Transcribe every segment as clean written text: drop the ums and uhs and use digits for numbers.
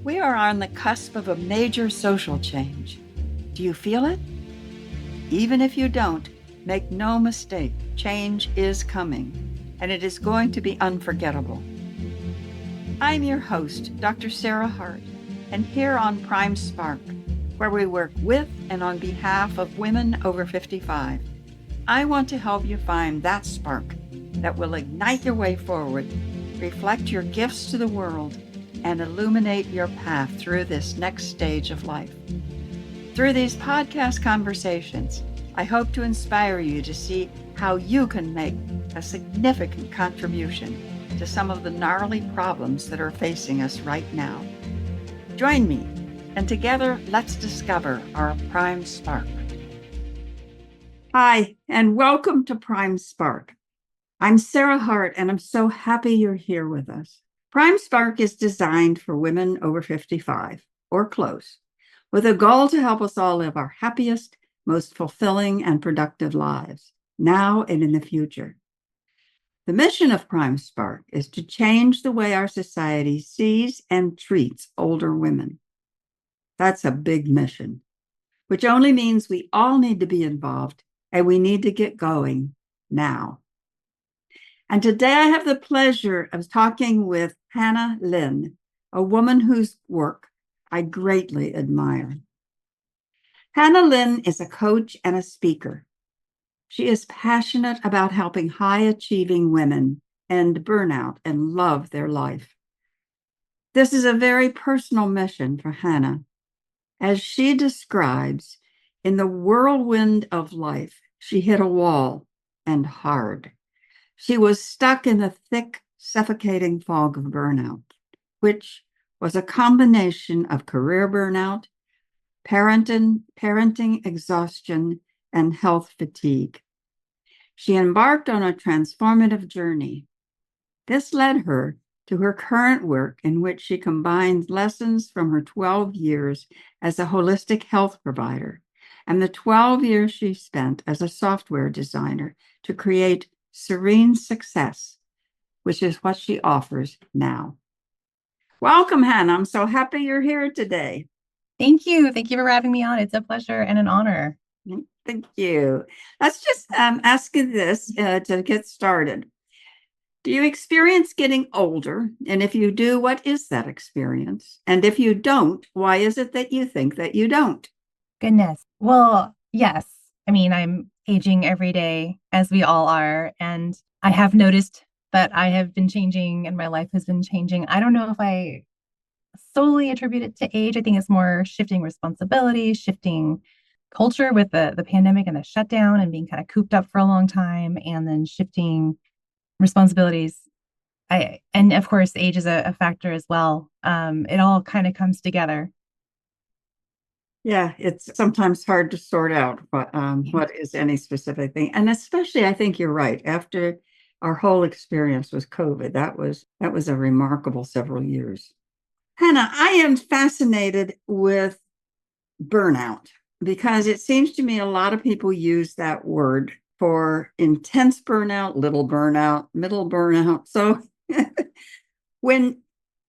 We are on the cusp of a major social change. Do you feel it? Even if you don't, make no mistake, change is coming, and it is going to be unforgettable. I'm your host, Dr. Sarah Hart, and here on Prime Spark, where we work with and on behalf of women over 55, I want to help you find that spark that will ignite your way forward, reflect your gifts to the world, and illuminate your path through this next stage of life. Through these podcast conversations, I hope to inspire you to see how you can make a significant contribution to some of the gnarly problems that are facing us right now. Join me, and together let's discover our Prime Spark. Hi, and welcome to Prime Spark. I'm Sarah Hart, and I'm so happy you're here with us. Prime Spark is designed for women over 55 or close, with a goal to help us all live our happiest, most fulfilling and productive lives, now and in the future. The mission of Prime Spark is to change the way our society sees and treats older women. That's a big mission, which only means we all need to be involved and we need to get going now. And today I have the pleasure of talking with Lynn, a woman whose work I greatly admire. Lynn is a coach and a speaker. She is passionate about helping high-achieving women end burnout and love their life. This is a very personal mission for Hannah. As she describes, in the whirlwind of life, she hit a wall, and hard. She was stuck in the thick, suffocating fog of burnout, which was a combination of career burnout, parenting exhaustion, and health fatigue. She embarked on a transformative journey. This led her to her current work, in which she combines lessons from her 12 years as a holistic health provider and the 12 years she spent as a software designer to create Serene Success, which is what she offers now. Welcome, Hannah. I'm so happy you're here today. Thank you. Thank you for having me on. It's a pleasure and an honor. Thank you. Let's just ask you this to get started. Do you experience getting older? And if you do, what is that experience? And if you don't, why is it that you think that you don't? Goodness. Well, yes. I mean, I'm aging every day, as we all are. And I have noticed that I have been changing and my life has been changing. I don't know if I solely attribute it to age. I think it's more shifting responsibilities, shifting culture with the pandemic and the shutdown and being kind of cooped up for a long time, and then shifting responsibilities. And of course, age is a factor as well. It all kind of comes together. Yeah, it's sometimes hard to sort out what is any specific thing. And especially, I think you're right. After our whole experience with COVID, that was a remarkable several years. Hannah, I am fascinated with burnout because it seems to me a lot of people use that word for intense burnout, little burnout, middle burnout. So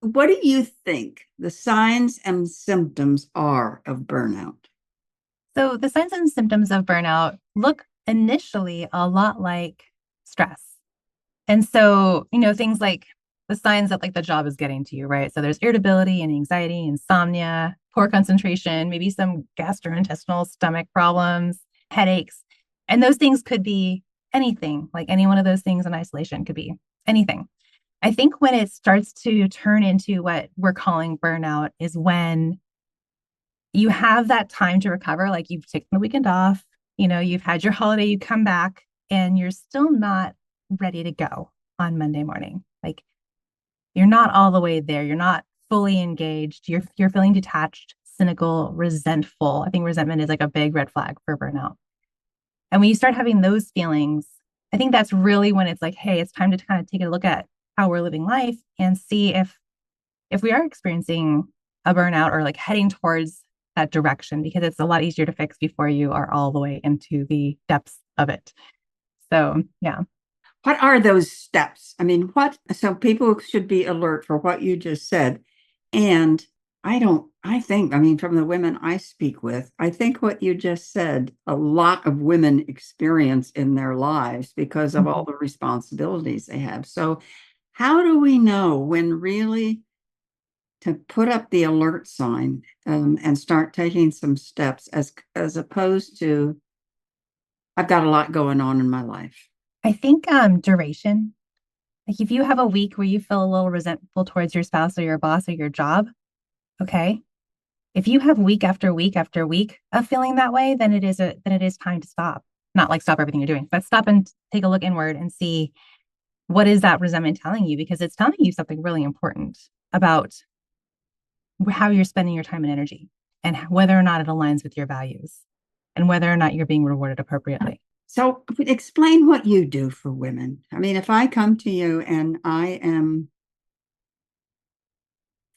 what do you think the signs and symptoms are of burnout? So the signs and symptoms of burnout look initially a lot like stress. And so, things like the signs that like the job is getting to you, right? So there's irritability and anxiety, insomnia, poor concentration, maybe some gastrointestinal stomach problems, headaches. And those things could be anything, like any one of those things in isolation could be anything. I think when it starts to turn into what we're calling burnout is when you have that time to recover, like you've taken the weekend off, you've had your holiday, you come back and you're still not ready to go on Monday morning. Like you're not all the way there. You're not fully engaged. You're feeling detached, cynical, resentful. I think resentment is like a big red flag for burnout. And when you start having those feelings, I think that's really when it's like, hey, it's time to kind of take a look at how we're living life and see if we are experiencing a burnout or like heading towards that direction, because it's a lot easier to fix before you are all the way into the depths of it. So, yeah. What are those steps? I mean, so people should be alert for what you just said. And I mean, from the women I speak with, I think what you just said, a lot of women experience in their lives because of all Mhm. the responsibilities they have. So, how do we know when really to put up the alert sign and start taking some steps as opposed to I've got a lot going on in my life. I think duration. Like if you have a week where you feel a little resentful towards your spouse or your boss or your job, okay. If you have week after week after week of feeling that way, then it is time to stop. Not like stop everything you're doing, but stop and take a look inward and see what is that resentment telling you, because it's telling you something really important about how you're spending your time and energy and whether or not it aligns with your values and whether or not you're being rewarded appropriately. So explain what you do for women. I mean, if I come to you and I am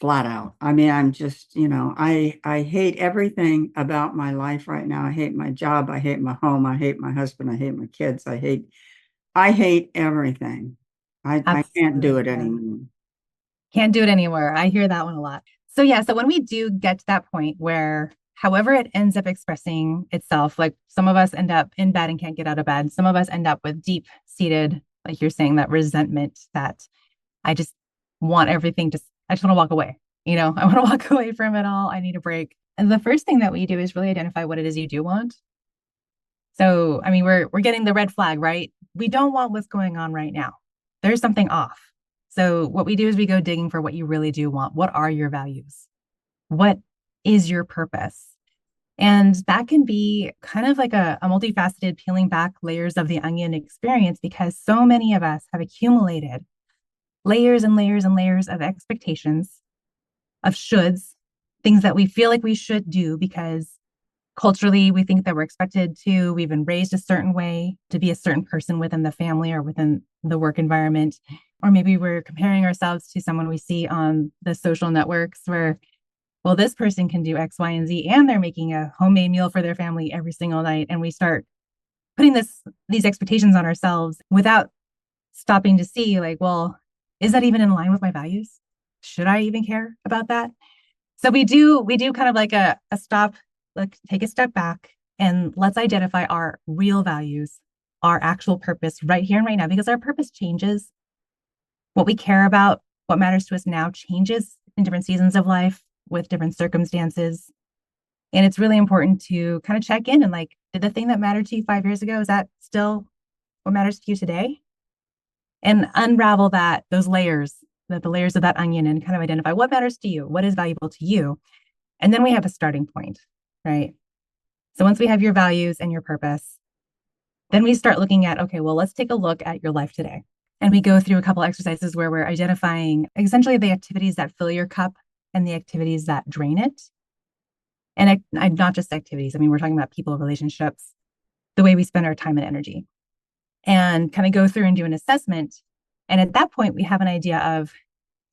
flat out, I mean, I'm just, I hate everything about my life right now. I hate my job, I hate my home, I hate my husband, I hate my kids, I hate everything. I can't do Absolutely. it Yeah. anymore. Can't do it anymore. I hear that one a lot. So yeah, so when we do get to that point where however it ends up expressing itself, like some of us end up in bed and can't get out of bed. Some of us end up with deep seated, like you're saying, that resentment that I just want everything to, I just want to walk away. I want to walk away from it all. I need a break. And the first thing that we do is really identify what it is you do want. So, I mean, we're getting the red flag, right? We don't want what's going on right now. There's something off. So, what we do is we go digging for what you really do want. What are your values? What is your purpose? And that can be kind of like a multifaceted peeling back layers of the onion experience, because so many of us have accumulated layers and layers and layers of expectations, of shoulds, things that we feel like we should do because culturally we think that we're expected to. We've been raised a certain way to be a certain person within the family or within the work environment. Or maybe we're comparing ourselves to someone we see on the social networks where, well, this person can do X, Y, and Z, and they're making a homemade meal for their family every single night. And we start putting these expectations on ourselves without stopping to see, like, well, is that even in line with my values? Should I even care about that? So we do kind of like a stop, like take a step back and let's identify our real values, our actual purpose right here and right now, because our purpose changes. What we care about, what matters to us now changes in different seasons of life with different circumstances. And it's really important to kind of check in and like, did the thing that mattered to you 5 years ago, is that still what matters to you today? And unravel those layers, the layers of that onion, and kind of identify what matters to you, what is valuable to you. And then we have a starting point, right? So once we have your values and your purpose, then we start looking at, okay, well, let's take a look at your life today. And we go through a couple exercises where we're identifying essentially the activities that fill your cup and the activities that drain it. And not just activities. I mean, we're talking about people, relationships, the way we spend our time and energy, and kind of go through and do an assessment. And at that point, we have an idea of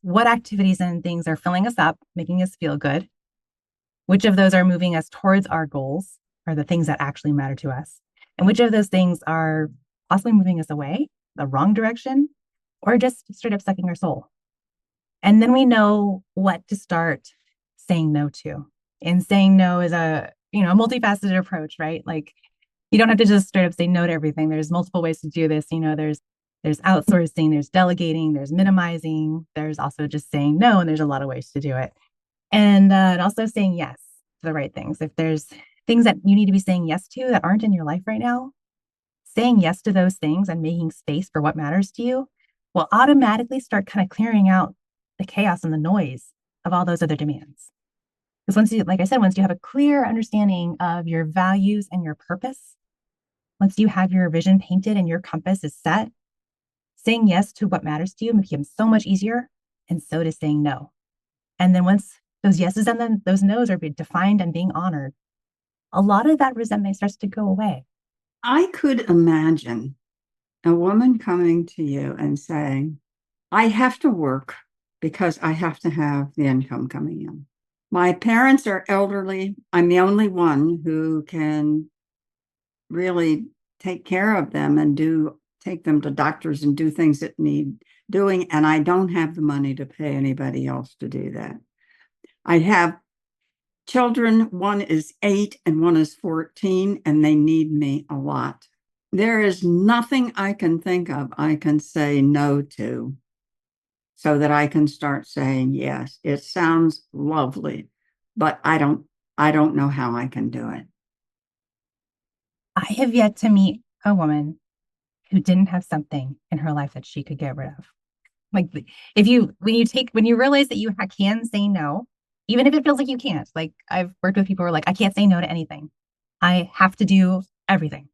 what activities and things are filling us up, making us feel good, which of those are moving us towards our goals or the things that actually matter to us, and which of those things are possibly moving us away, the wrong direction, or just straight up sucking our soul. And then we know what to start saying no to. And saying no is a multifaceted approach, right? Like you don't have to just straight up say no to everything. There's multiple ways to do this. There's outsourcing, there's delegating, there's minimizing, there's also just saying no, and there's a lot of ways to do it. And also saying yes to the right things. If there's things that you need to be saying yes to that aren't in your life right now, saying yes to those things and making space for what matters to you will automatically start kind of clearing out the chaos and the noise of all those other demands. Because like I said, once you have a clear understanding of your values and your purpose, once you have your vision painted and your compass is set, saying yes to what matters to you becomes so much easier, and so does saying no. And then once those yeses and then those nos are being defined and being honored, a lot of that resentment starts to go away. I could imagine a woman coming to you and saying, I have to work because I have to have the income coming in. My parents are elderly. I'm the only one who can really take care of them and take them to doctors and do things that need doing. And I don't have the money to pay anybody else to do that. I have children. One is 8 and one is 14, and they need me a lot. There is nothing I can think of I can say no to so that I can start saying yes. It sounds lovely, but I don't know how I can do it. I have yet to meet a woman who didn't have something in her life that she could get rid of. Like when you realize that you can say no, even if it feels like you can't. Like I've worked with people who are like, I can't say no to anything. I have to do everything.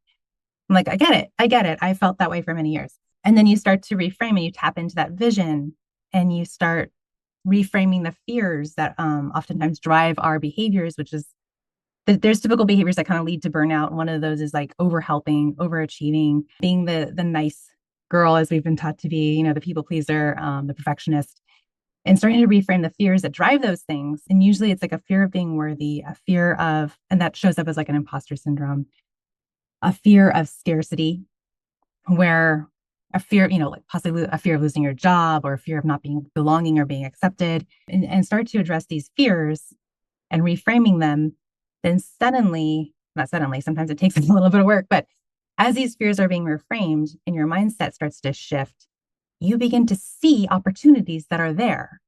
I'm like, I get it. I get it. I felt that way for many years. And then you start to reframe and you tap into that vision and you start reframing the fears that oftentimes drive our behaviors, which is there's typical behaviors that kind of lead to burnout. One of those is like overhelping, overachieving, being the nice girl, as we've been taught to be, the people pleaser, the perfectionist, and starting to reframe the fears that drive those things. And usually it's like a fear of being worthy, a fear of, and that shows up as like an imposter syndrome, a fear of scarcity, where a fear, like possibly a fear of losing your job or a fear of not being belonging or being accepted, and start to address these fears and reframing them, then not suddenly, sometimes it takes a little bit of work, but as these fears are being reframed and your mindset starts to shift, you begin to see opportunities that are there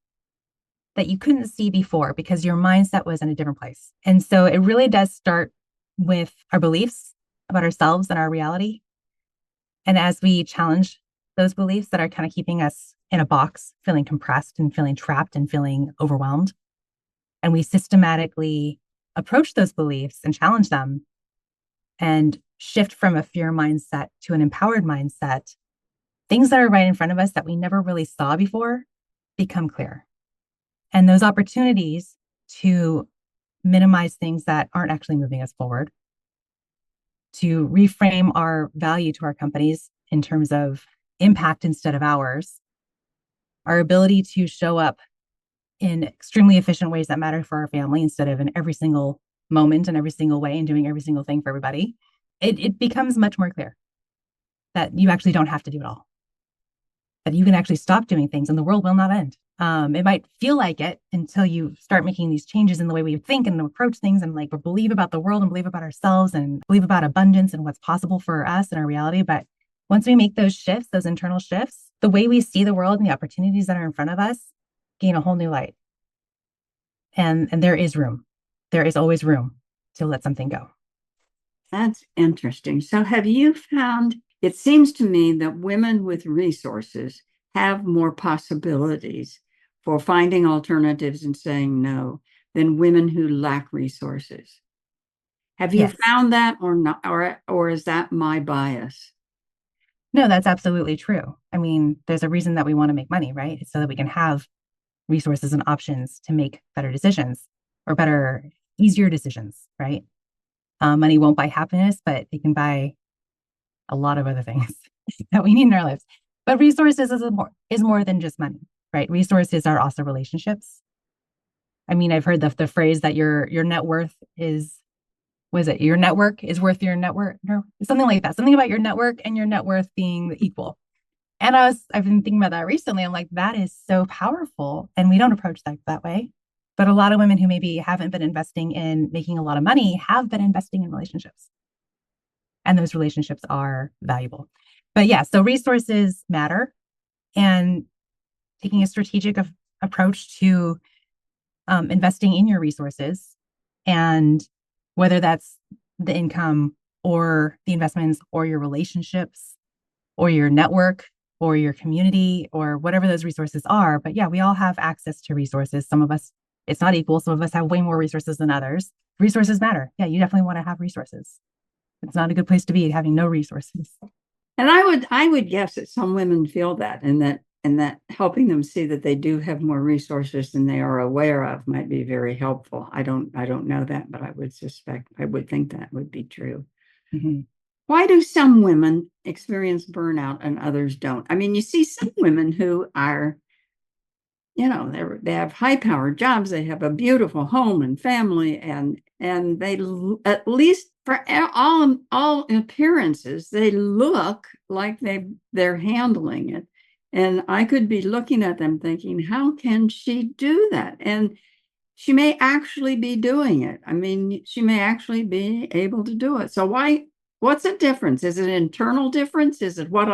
that you couldn't see before because your mindset was in a different place. And so it really does start with our beliefs about ourselves and our reality. And as we challenge those beliefs that are kind of keeping us in a box, feeling compressed and feeling trapped and feeling overwhelmed, and we systematically approach those beliefs and challenge them and shift from a fear mindset to an empowered mindset, things that are right in front of us that we never really saw before become clear. And those opportunities to minimize things that aren't actually moving us forward, to reframe our value to our companies in terms of impact instead of hours, our ability to show up in extremely efficient ways that matter for our family instead of in every single moment and every single way and doing every single thing for everybody, it becomes much more clear that you actually don't have to do it all, that you can actually stop doing things and the world will not end. It might feel like it until you start making these changes in the way we think and approach things and like believe about the world and believe about ourselves and believe about abundance and what's possible for us and our reality. But once we make those shifts, those internal shifts, the way we see the world and the opportunities that are in front of us gain a whole new light. And there is room. There is always room to let something go. That's interesting. So have you found, it seems to me that women with resources have more possibilities for finding alternatives and saying no than women who lack resources. Have you Yes. found that or not, or is that my bias? No, that's absolutely true. I mean, there's a reason that we want to make money, right? It's so that we can have resources and options to make better decisions or better, easier decisions, right? Money won't buy happiness, but it can buy a lot of other things that we need in our lives. But resources is more than just money, right? Resources are also relationships. I mean, I've heard the phrase that your net worth is, was it your network is worth your network? No, something like that. Something about your network and your net worth being equal. And I've been thinking about that recently. I'm like, that is so powerful. And we don't approach that way. But a lot of women who maybe haven't been investing in making a lot of money have been investing in relationships. And those relationships are valuable. But yeah, so resources matter. And taking a strategic approach to investing in your resources, and whether that's the income or the investments or your relationships or your network or your community or whatever those resources are. But yeah, we all have access to resources. Some of us, it's not equal. Some of us have way more resources than others. Resources matter. Yeah, you definitely want to have resources. It's not a good place to be having no resources. And I would guess that some women feel that, and that helping them see that they do have more resources than they are aware of might be very helpful. I don't know that, but I would think that would be true. Mm-hmm. Why do some women experience burnout and others don't? I mean, you see some women who are, they have high powered jobs, they have a beautiful home and family, and they, at least for all appearances, they look like they're handling it. And I could be looking at them thinking, how can she do that? And she may actually be doing it. I mean, she may actually be able to do it. So what's the difference? Is it an internal difference? Is it what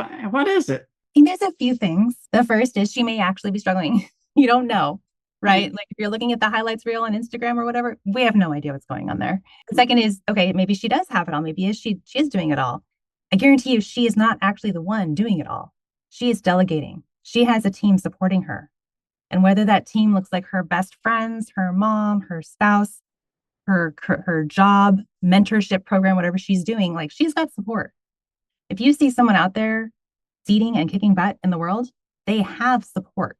is it? I think there's a few things. The first is she may actually be struggling. You don't know, right? Like if you're looking at the highlights reel on Instagram or whatever, we have no idea what's going on there. The second is, okay, maybe she does have it all. Maybe she is doing it all. I guarantee you she is not actually the one doing it all. She is delegating. She has a team supporting her. And whether that team looks like her best friends, her mom, her spouse, her job, mentorship program, whatever she's doing, like she's got support. If you see someone out there seeding and kicking butt in the world, they have support.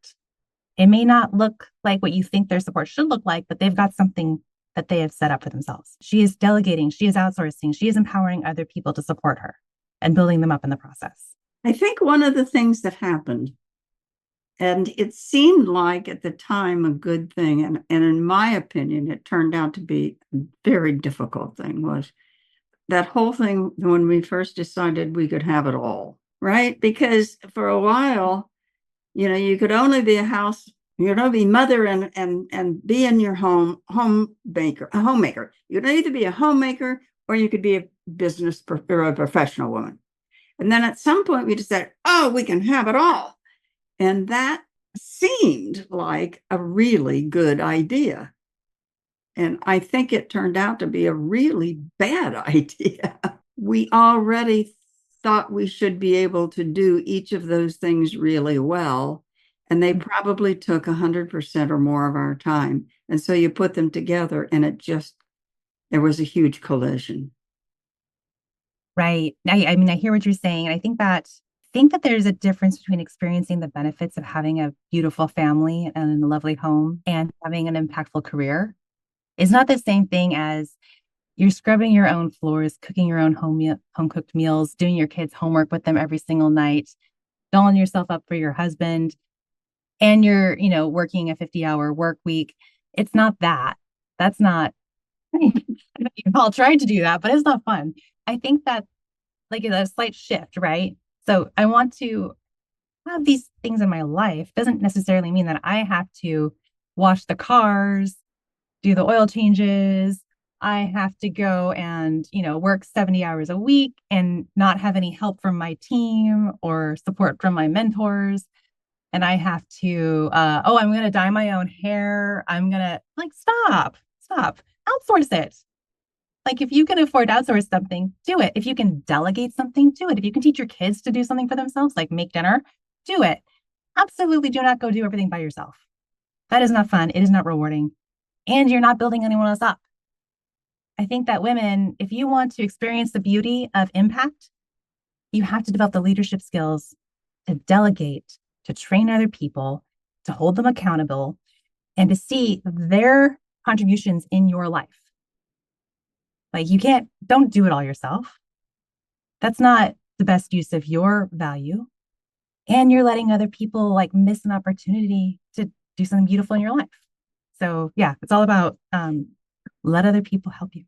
It may not look like what you think their support should look like, but they've got something that they have set up for themselves. She is delegating, she is outsourcing, she is empowering other people to support her and building them up in the process. I think one of the things that happened, and it seemed like at the time a good thing, and in my opinion, it turned out to be a very difficult thing, was that whole thing when we first decided we could have it all, right? Because for a while, you could only be you could only be mother and be in your homemaker. You could either be a homemaker or you could be a business or a professional woman. And then at some point we decided, oh, we can have it all. And that seemed like a really good idea. And I think it turned out to be a really bad idea. We already thought we should be able to do each of those things really well. And they probably took 100% or more of our time. And so you put them together and there was a huge collision. Right. I mean, I hear what you're saying. And I think that there's a difference between experiencing the benefits of having a beautiful family and a lovely home and having an impactful career. It's not the same thing as you're scrubbing your own floors, cooking your own home cooked meals, doing your kids' homework with them every single night, dolling yourself up for your husband, and you're, working a 50-hour work week. It's not that. That's not, I mean, you've all tried to do that, but it's not fun. I think that like a slight shift, right? So I want to have these things in my life doesn't necessarily mean that I have to wash the cars, do the oil changes. I have to go and, work 70 hours a week and not have any help from my team or support from my mentors. And I have to, I'm going to dye my own hair. I'm going to stop, outsource it. Like if you can afford to outsource something, do it. If you can delegate something, do it. If you can teach your kids to do something for themselves, like make dinner, do it. Absolutely do not go do everything by yourself. That is not fun. It is not rewarding. And you're not building anyone else up. I think that women, if you want to experience the beauty of impact, you have to develop the leadership skills to delegate, to train other people, to hold them accountable, and to see their contributions in your life. Like don't do it all yourself. That's not the best use of your value. And you're letting other people miss an opportunity to do something beautiful in your life. So yeah, it's all about let other people help you.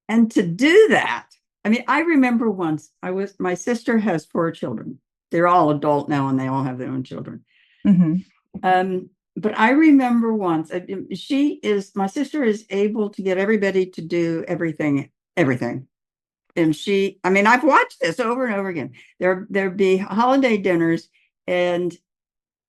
And to do that, I mean, I remember once my sister has 4 children. They're all adult now and they all have their own children. Mm-hmm. But I remember once my sister is able to get everybody to do everything. And I've watched this over and over again. There'd be holiday dinners and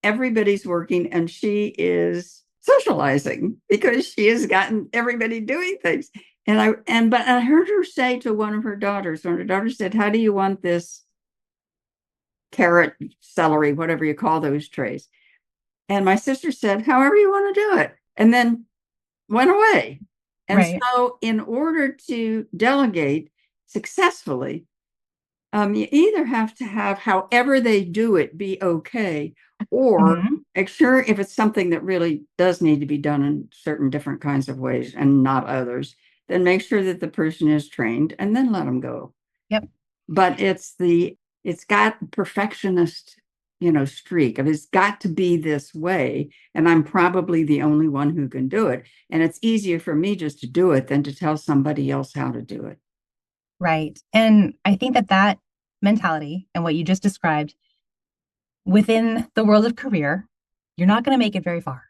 everybody's working and she is socializing because she has gotten everybody doing things. But I heard her say to one of her daughters, said, how do you want this carrot, celery, whatever you call those trays? And my sister said, however you want to do it, and then went away. And right. So in order to delegate successfully, you either have to have however they do it be okay, or make sure if it's something that really does need to be done in certain different kinds of ways and not others, then make sure that the person is trained and then let them go. Yep. But it's got perfectionist streak of it's got to be this way. And I'm probably the only one who can do it. And it's easier for me just to do it than to tell somebody else how to do it. Right. And I think that mentality and what you just described within the world of career, you're not going to make it very far.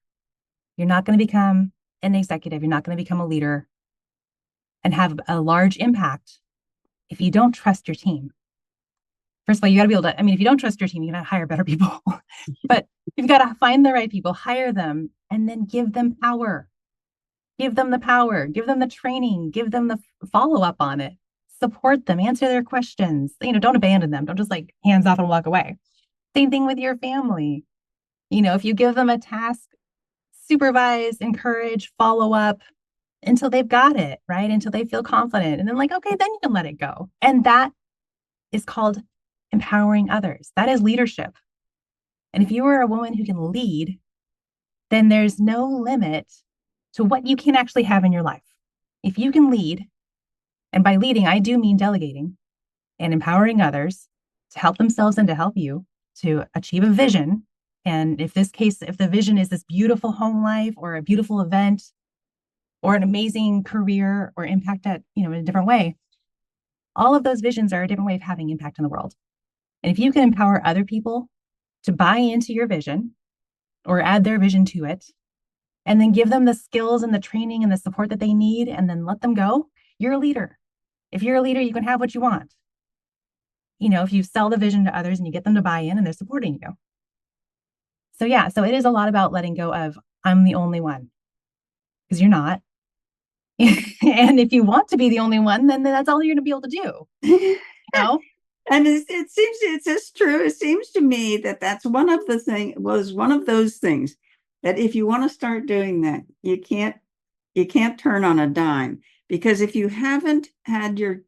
You're not going to become an executive. You're not going to become a leader and have a large impact if you don't trust your team. First of all, you got to be able to, I mean, if you don't trust your team, you got to hire better people, but you've got to find the right people, hire them, and then give them power. Give them the power, give them the training, give them the follow up on it, support them, answer their questions. Don't abandon them. Don't just like hands off and walk away. Same thing with your family. If you give them a task, supervise, encourage, follow up until they've got it, right? Until they feel confident. And then okay, then you can let it go. And that is called empowering others. That is leadership. And if you are a woman who can lead, then there's no limit to what you can actually have in your life. If you can lead, and by leading, I do mean delegating and empowering others to help themselves and to help you to achieve a vision. And if the vision is this beautiful home life or a beautiful event or an amazing career or impact in a different way, all of those visions are a different way of having impact in the world. And if you can empower other people to buy into your vision or add their vision to it, and then give them the skills and the training and the support that they need, and then let them go, you're a leader. If you're a leader, you can have what you want. If you sell the vision to others and you get them to buy in and they're supporting you. So it is a lot about letting go of, I'm the only one, because you're not. And if you want to be the only one, then that's all you're going to be able to do. And it's just true. It seems to me that that's one of those things that if you want to start doing that, you can't turn on a dime, because if you haven't had your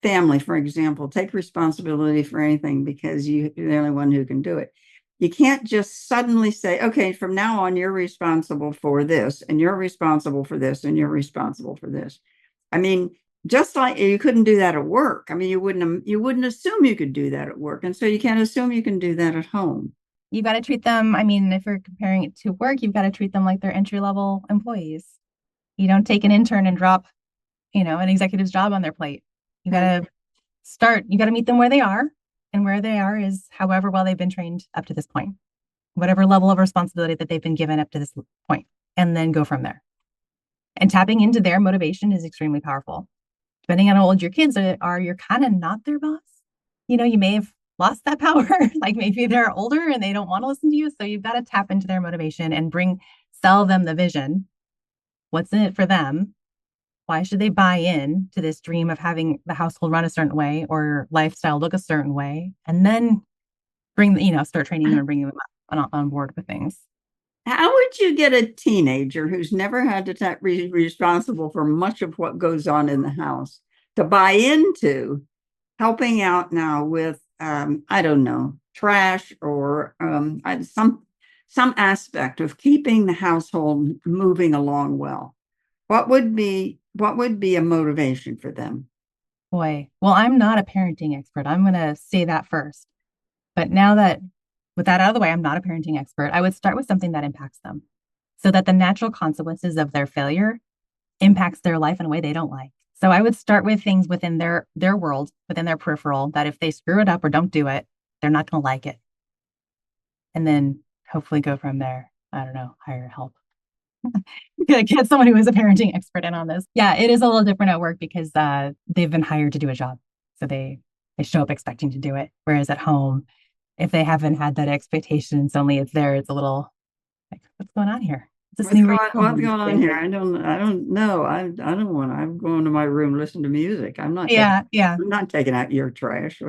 family, for example, take responsibility for anything because you're the only one who can do it. You can't just suddenly say, okay, from now on, you're responsible for this, and you're responsible for this, and you're responsible for this. I mean, just like you couldn't do that at work. I mean, you wouldn't assume you could do that at work. And so you can't assume you can do that at home. You've got to treat them, if you're comparing it to work, you've got to treat them like they're entry-level employees. You don't take an intern and drop, an executive's job on their plate. You got to meet them where they are, and where they are is however well they've been trained up to this point, whatever level of responsibility that they've been given up to this point, and then go from there. And tapping into their motivation is extremely powerful. Depending on how old your kids are, you're kind of not their boss. You may have lost that power. Like maybe they're older and they don't want to listen to you. So you've got to tap into their motivation and sell them the vision. What's in it for them? Why should they buy in to this dream of having the household run a certain way or lifestyle look a certain way? And then start training them and bringing them on board with things. How would you get a teenager who's never had to be responsible for much of what goes on in the house to buy into helping out now with, I don't know, trash or some aspect of keeping the household moving along well? What would be a motivation for them? Boy, well, I'm not a parenting expert. I'm going to say that first. But now that with that out of the way, I'm not a parenting expert. I would start with something that impacts them so that the natural consequences of their failure impacts their life in a way they don't like. So I would start with things within their world, within their peripheral, that if they screw it up or don't do it, they're not going to like it. And then hopefully go from there. I don't know, hire help. Get someone who is a parenting expert in on this. Yeah, it is a little different at work because they've been hired to do a job. So they show up expecting to do it. Whereas at home, if they haven't had that expectation, it's a little like, what's going on here? What's going on here? I don't know. I don't want to. I'm going to my room, listen to music. I'm not. I'm not taking out your trash.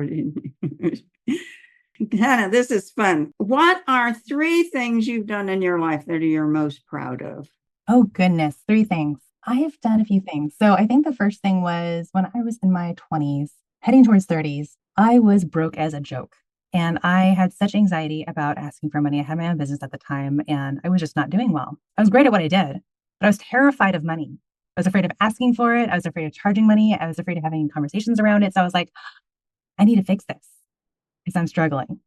Hannah, this is fun. What are 3 things you've done in your life that you're most proud of? Oh, goodness. 3 things. I have done a few things. So I think the first thing was when I was in my 20s, heading towards 30s, I was broke as a joke. And I had such anxiety about asking for money. I had my own business at the time, and I was just not doing well. I was great at what I did, but I was terrified of money. I was afraid of asking for it. I was afraid of charging money. I was afraid of having conversations around it. So I was like, I need to fix this because I'm struggling.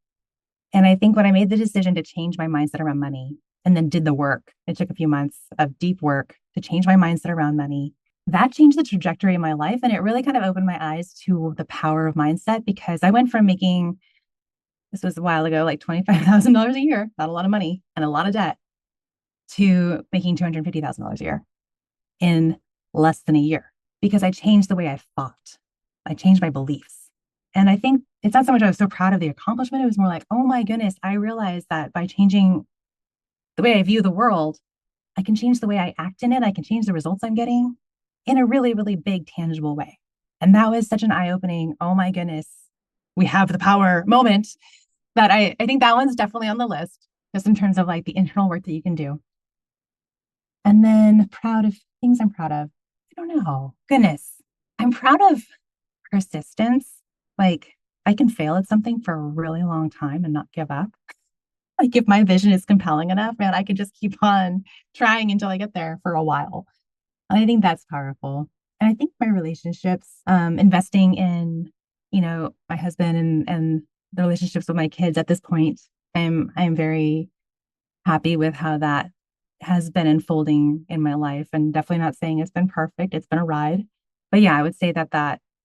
And I think when I made the decision to change my mindset around money and then did the work, it took a few months of deep work to change my mindset around money. That changed the trajectory of my life. And it really kind of opened my eyes to the power of mindset, because I went from making, this was a while ago, like $25,000 a year, not a lot of money and a lot of debt, to making $250,000 a year in less than a year because I changed the way I thought. I changed my beliefs. And I think it's not so much I was so proud of the accomplishment. It was more like, oh my goodness, I realized that by changing the way I view the world, I can change the way I act in it. I can change the results I'm getting in a really, really big, tangible way. And that was such an eye-opening, oh my goodness, we have the power moment that I think that one's definitely on the list, just in terms of like the internal work that you can do. And then proud of things I'm proud of. I don't know. Goodness. I'm proud of persistence. Like I can fail at something for a really long time and not give up. Like if my vision is compelling enough, man, I can just keep on trying until I get there for a while. And I think that's powerful. And I think my relationships, investing in, my husband and the relationships with my kids at this point, I'm very happy with how that has been unfolding in my life, and definitely not saying it's been perfect. It's been a ride. But yeah, I would say that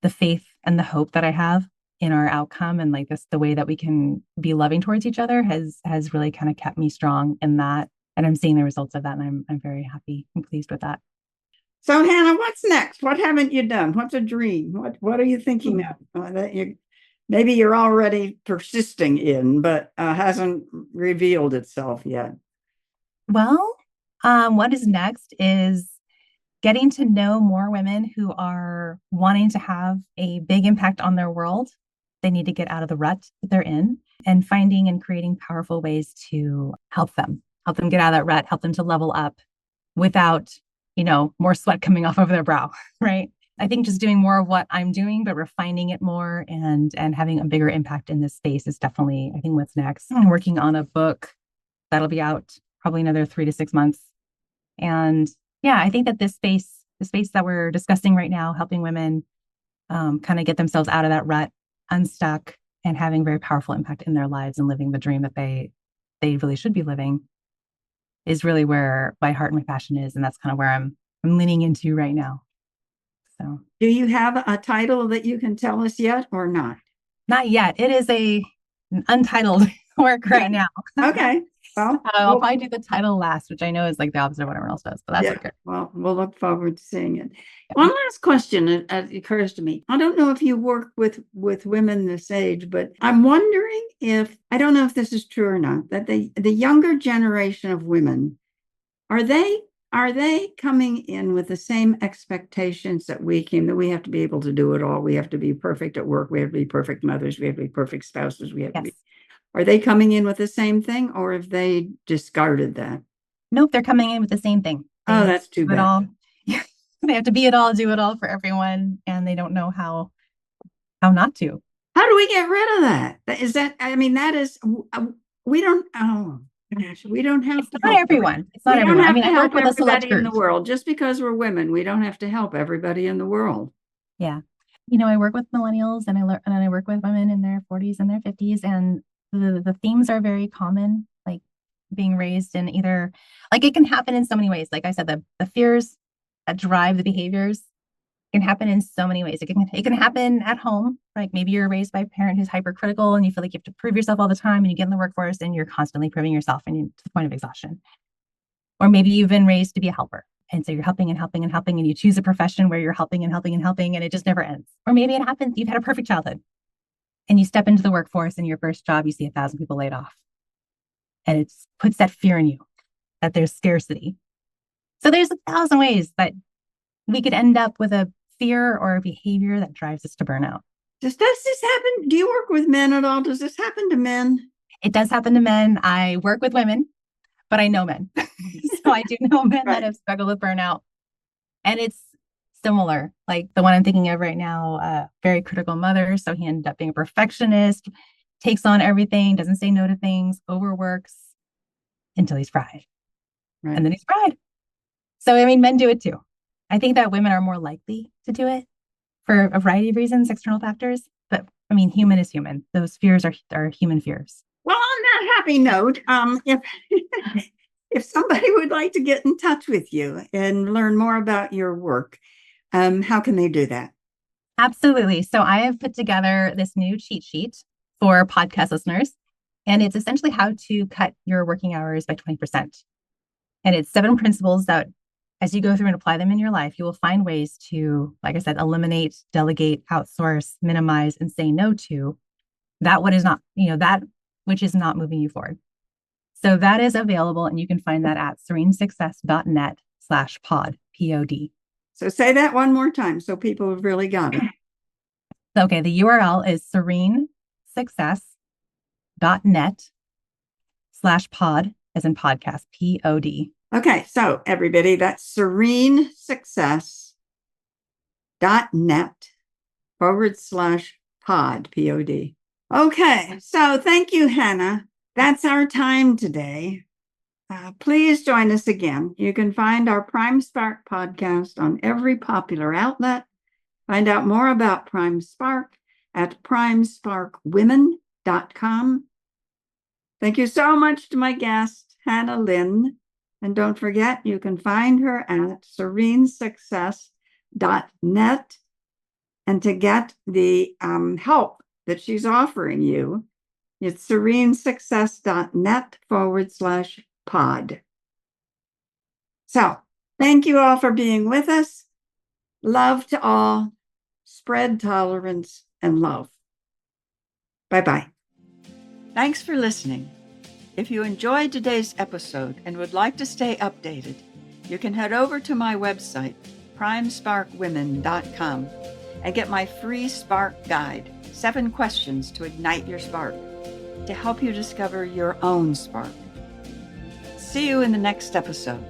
the faith and the hope that I have in our outcome and like this, the way that we can be loving towards each other has really kind of kept me strong in that. And I'm seeing the results of that. And I'm very happy and pleased with that. So, Hannah, what's next? What haven't you done? What's a dream? What are you thinking of that maybe you're already persisting in, but hasn't revealed itself yet? Well, what is next is getting to know more women who are wanting to have a big impact on their world. They need to get out of the rut that they're in, and finding and creating powerful ways to help them get out of that rut, help them to level up without, more sweat coming off of their brow, right? I think just doing more of what I'm doing, but refining it more and having a bigger impact in this space is definitely, I think, what's next. I'm working on a book that'll be out probably another 3 to 6 months. And yeah, I think that the space that we're discussing right now, helping women kind of get themselves out of that rut, unstuck, and having very powerful impact in their lives and living the dream that they really should be living, is really where my heart and my passion is. And that's kind of where I'm leaning into right now. So, do you have a title that you can tell us yet or not? Not yet. It is an untitled work right now. Okay. Well, I'll probably do the title last, which I know is like the opposite of what everyone else does, but that's okay. Well, we'll look forward to seeing it. Yeah. One last question that occurs to me. I don't know if you work with women this age, but I'm wondering if, I don't know if this is true or not, that the younger generation of women, are they coming in with the same expectations that we came, that we have to be able to do it all? We have to be perfect at work. We have to be perfect mothers. We have to be perfect spouses. We have to be. Are they coming in with the same thing, or have they discarded that? Nope, they're coming in with the same thing. That's too bad. They have to be it all, do it all for everyone, and they don't know how not to. How do we get rid of that? Is that, I mean, that is, we don't, we don't have it's to not help everyone. It's not everyone. I mean, I work with a select group in the world. Just because we're women, we don't have to help everybody in the world. Yeah. I work with millennials, and I work with women in their 40s and their 50s, and the themes are very common, like being raised in either, like it can happen in so many ways. Like I said, the fears that drive the behaviors can happen in so many ways. It can happen at home. Like maybe you're raised by a parent who's hypercritical and you feel like you have to prove yourself all the time, and you get in the workforce and you're constantly proving yourself and you're to the point of exhaustion. Or maybe you've been raised to be a helper. And so you're helping and helping and helping, and you choose a profession where you're helping and helping and helping, and it just never ends. Or maybe it happens, you've had a perfect childhood and you step into the workforce, and your first job, you see 1,000 people laid off. And it puts that fear in you that there's scarcity. So there's 1,000 ways that we could end up with a fear or a behavior that drives us to burnout. Does this happen? Do you work with men at all? Does this happen to men? It does happen to men. I work with women, but I know men. So I do know men that have struggled with burnout. And it's similar. Like the one I'm thinking of right now, very critical mother. So he ended up being a perfectionist, takes on everything, doesn't say no to things, overworks until he's fried. Right. And then he's fried. So, I mean, men do it too. I think that women are more likely to do it for a variety of reasons, external factors. But I mean, human is human. Those fears are human fears. Well, on that happy note, if somebody would like to get in touch with you and learn more about your work, how can they do that? Absolutely. So I have put together this new cheat sheet for podcast listeners, and it's essentially how to cut your working hours by 20%. And it's 7 principles that as you go through and apply them in your life, you will find ways to, like I said, eliminate, delegate, outsource, minimize, and say no to that that which is not moving you forward. So that is available, and you can find that at serenesuccess.net/pod, P-O-D. So say that one more time so people have really got it. Okay, the URL is serenesuccess.net/pod, as in podcast, P-O-D. Okay, so everybody, that's serenesuccess.net/pod, P-O-D. Okay, so thank you, Hannah. That's our time today. Please join us again. You can find our Prime Spark podcast on every popular outlet. Find out more about Prime Spark at primesparkwomen.com. Thank you so much to my guest, Hannah Lynn. And don't forget, you can find her at serenesuccess.net. And to get the help that she's offering you, it's serenesuccess.net/pod. So thank you all for being with us. Love to all. Spread tolerance and love. Bye-bye. Thanks for listening. If you enjoyed today's episode and would like to stay updated, you can head over to my website, primesparkwomen.com, and get my free Spark Guide, 7 questions to ignite your spark, to help you discover your own spark. See you in the next episode.